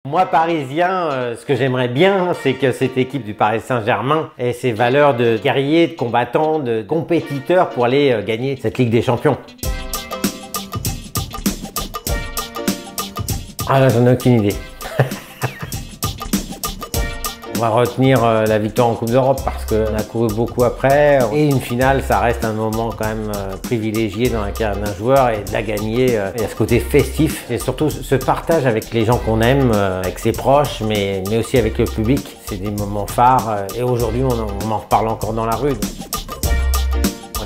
Moi, parisien, ce que j'aimerais bien, c'est que cette équipe du Paris Saint-Germain ait ses valeurs de guerrier, de combattant, de compétiteur pour aller gagner cette Ligue des Champions. Ah là, j'en ai aucune idée. On va retenir la victoire en Coupe d'Europe parce qu'on a couru beaucoup après. Et une finale, ça reste un moment quand même privilégié dans la carrière d'un joueur, et de la gagner, il y a ce côté festif. Et surtout ce partage avec les gens qu'on aime, avec ses proches, mais aussi avec le public. C'est des moments phares et aujourd'hui on en reparle encore dans la rue.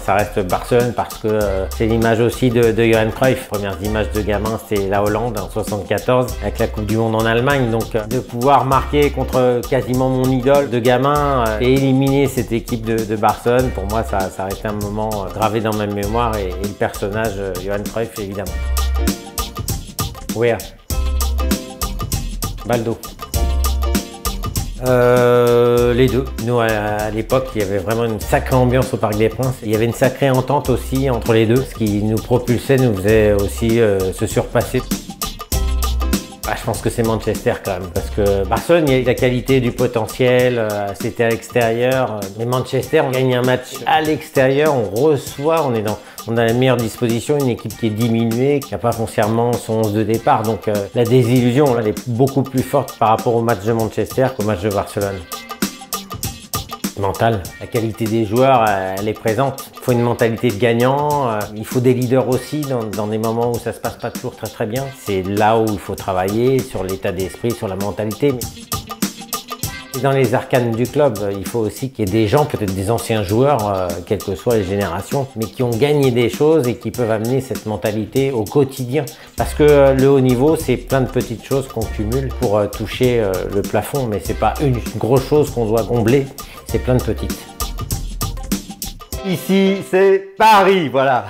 Ça reste Barcelone parce que c'est l'image aussi de Johan Cruyff. Premières images de gamin, c'était la Hollande en 74 avec la Coupe du Monde en Allemagne. Donc de pouvoir marquer contre quasiment mon idole de gamin et éliminer cette équipe de Barcelone, pour moi ça a été un moment gravé dans ma mémoire, et le personnage Johan Cruyff évidemment. Weah. Baldo. Les deux. Nous, à l'époque, il y avait vraiment une sacrée ambiance au Parc des Princes. Il y avait une sacrée entente aussi entre les deux. Ce qui nous propulsait, nous faisait aussi se surpasser. Je pense que c'est Manchester quand même, parce que Barcelone, il y a la qualité, du potentiel, c'était à l'extérieur. Mais Manchester, on gagne un match à l'extérieur, on reçoit, on a la meilleure disposition, une équipe qui est diminuée, qui n'a pas foncièrement son 11 de départ. Donc la désillusion, là, elle est beaucoup plus forte par rapport au match de Manchester qu'au match de Barcelone. Mental. La qualité des joueurs, elle est présente. Il faut une mentalité de gagnant, il faut des leaders aussi dans des moments où ça se passe pas toujours très bien. C'est là où il faut travailler, sur l'état d'esprit, sur la mentalité. Et dans les arcanes du club, il faut aussi qu'il y ait des gens, peut-être des anciens joueurs, quelles que soient les générations, mais qui ont gagné des choses et qui peuvent amener cette mentalité au quotidien. Parce que le haut niveau, c'est plein de petites choses qu'on cumule pour toucher le plafond, mais c'est pas une grosse chose qu'on doit combler, c'est plein de petites. Ici, c'est Paris, voilà.